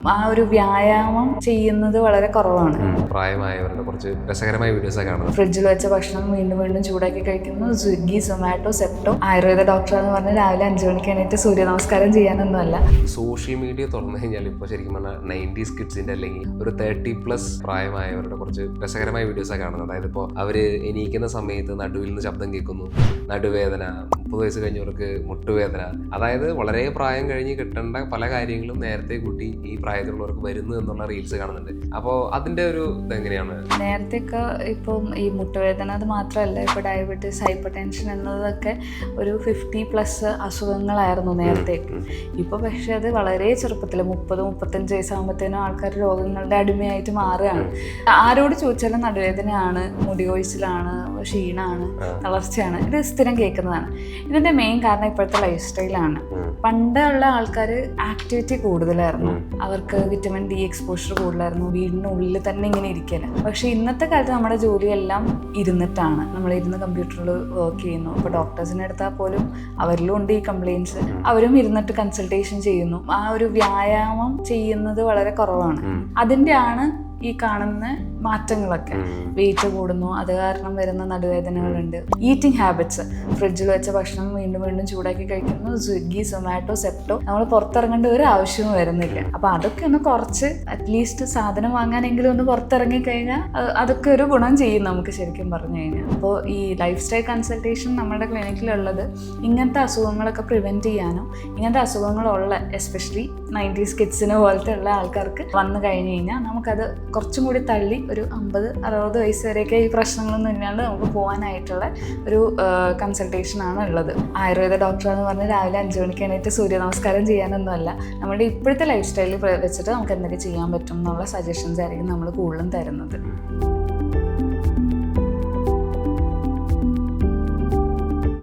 ആ ഒരു വ്യായാമം ചെയ്യുന്നത് വളരെ കുറവാണ്. പ്രായമായവരുടെ കുറച്ച് രസകരമായ വീഡിയോസ് കാണുന്നത്. ഫ്രിഡ്ജിൽ വെച്ച ഭക്ഷണം വീണ്ടും വീണ്ടും ചൂടാക്കി കഴിക്കുന്നു. സ്വിഗ്ഗി, സൊമാറ്റോ, സെപ്റ്റോ. ആയുർവേദ ഡോക്ടറാന്ന് പറഞ്ഞ് രാവിലെ 5 മണിക്ക് എണീറ്റ് സൂര്യ നമസ്കാരം ചെയ്യാനൊന്നുമല്ല. സോഷ്യൽ മീഡിയ തുറന്നു കഴിഞ്ഞാൽ ഇപ്പോൾ ശരിക്കും പറഞ്ഞാൽ 90s കിഡ്സിന്റെ അല്ലെങ്കിൽ ഒരു 30+ പ്രായമായവരുടെ കുറച്ച് രസകരമായ വീഡിയോസ് കാണുന്നത്. അതായത് ഇപ്പോൾ അവര് എണീക്കുന്ന സമയത്ത് നടുവിൽ നിന്ന് ശബ്ദം കേൾക്കുന്നു, നടുവേദന, 30 വയസ്സ് കഴിഞ്ഞവർക്ക് മുട്ടുവേദന. അതായത് വളരെ പ്രായം കഴിഞ്ഞ് കിട്ടേണ്ട പല കാര്യങ്ങളും നേരത്തെ കൂട്ടി ഈ പ്രായത്തിലുള്ളവർക്ക് വരുന്നു എന്നുള്ള റീൽസ് കാണുന്നുണ്ട്. അപ്പോൾ അതിന്റെ ഒരു ഇതെങ്ങനെയാണ്? നേരത്തെയൊക്കെ ഇപ്പം ഈ മുട്ടുവേദന അത് മാത്രമല്ല, ഇപ്പോൾ ഡയബറ്റീസ്, ഹൈപ്പർ ടെൻഷൻ എന്നതൊക്കെ ഒരു 50+ അസുഖങ്ങളായിരുന്നു നേരത്തേക്ക്. ഇപ്പോൾ പക്ഷെ അത് വളരെ ചെറുപ്പത്തിൽ 30-35 വയസ്സാകുമ്പോഴത്തേനും ആൾക്കാർ രോഗങ്ങളുടെ അടിമയായിട്ട് മാറുകയാണ്. ആരോട് ചോദിച്ചാലും നടുവേദനയാണ്, മുടി കൊഴിച്ചിലാണ്, ക്ഷീണമാണ്, തളർച്ചയാണ്. ഇത് സ്ഥിരം കേൾക്കുന്നതാണ്. ഇതിന്റെ മെയിൻ കാരണം ഇപ്പോഴത്തെ ലൈഫ് സ്റ്റൈലാണ്. പണ്ടുള്ള ആൾക്കാർ ആക്ടിവിറ്റി കൂടുതലായിരുന്നു, അവർക്ക് വിറ്റമിൻ ഡി എക്സ്പോഷർ കൂടുതലായിരുന്നു, വീടിനുള്ളിൽ തന്നെ ഇങ്ങനെ ഇരിക്കല്. പക്ഷെ ഇന്നത്തെ കാലത്ത് നമ്മുടെ ജോലിയെല്ലാം ഇരുന്നിട്ടാണ്. നമ്മളിരുന്ന് കമ്പ്യൂട്ടറിൽ വർക്ക് ചെയ്യുന്നു. ഇപ്പോൾ ഡോക്ടേഴ്സിനെ എടുത്താൽ പോലും അവരിലും ഉണ്ട് ഈ കംപ്ലയിൻസ്. അവരും ഇരുന്നിട്ട് കൺസൾട്ടേഷൻ ചെയ്യുന്നു. ആ ഒരു വ്യായാമം ചെയ്യുന്നത് വളരെ കുറവാണ്. അതിൻ്റെ ആണ് ഈ കാണുന്ന മാറ്റങ്ങളൊക്കെ. വെയിറ്റ് കൂടുന്നു, അത് കാരണം വരുന്ന നടുവേദനകളുണ്ട്. ഈറ്റിംഗ് ഹാബിറ്റ്സ്, ഫ്രിഡ്ജിൽ വെച്ച ഭക്ഷണം വീണ്ടും വീണ്ടും ചൂടാക്കി കഴിക്കുന്നു. സ്വിഗ്ഗി, സൊമാറ്റോ, സെപ്റ്റോ. നമ്മൾ പുറത്തിറങ്ങേണ്ട ഒരു ആവശ്യവും വരുന്നില്ല. അപ്പൊ അതൊക്കെ ഒന്ന് കുറച്ച്, അറ്റ്ലീസ്റ്റ് സാധനം വാങ്ങാനെങ്കിലും ഒന്ന് പുറത്തിറങ്ങി കഴിഞ്ഞാൽ അതൊക്കെ ഒരു ഗുണം ചെയ്യും നമുക്ക് ശരിക്കും പറഞ്ഞു കഴിഞ്ഞാൽ. അപ്പോൾ ഈ ലൈഫ് സ്റ്റൈൽ കൺസൾട്ടേഷൻ നമ്മുടെ ക്ലിനിക്കിലുള്ളത് ഇങ്ങനത്തെ അസുഖങ്ങളൊക്കെ പ്രിവെന്റ് ചെയ്യാനും, ഇങ്ങനത്തെ അസുഖങ്ങളുള്ള എസ്പെഷ്യലി 90s കിഡ്സിനെ പോലത്തെ ഉള്ള ആൾക്കാർക്ക് വന്നു കഴിഞ്ഞ് കഴിഞ്ഞാൽ നമുക്കത് കുറച്ചും കൂടി തള്ളി ഒരു 50-60 വയസ്സ് വരെയൊക്കെ ഈ പ്രശ്നങ്ങളൊന്നും ഇല്ലാണ്ട് നമുക്ക് പോകാനായിട്ടുള്ള ഒരു കൺസൾട്ടേഷൻ ആണ് ഉള്ളത്. ആയുർവേദ ഡോക്ടറാന്ന് പറഞ്ഞ് രാവിലെ 5 മണിക്ക് എണീറ്റ് സൂര്യ നമസ്കാരം ചെയ്യാനൊന്നുമല്ല. നമ്മുടെ ഇപ്പോഴത്തെ ലൈഫ് സ്റ്റൈലിൽ വെച്ചിട്ട് നമുക്ക് എന്തൊക്കെ ചെയ്യാൻ പറ്റും എന്നുള്ള സജഷൻസ് ആയിരിക്കും നമ്മൾ കൂടുതലും തരുന്നത്.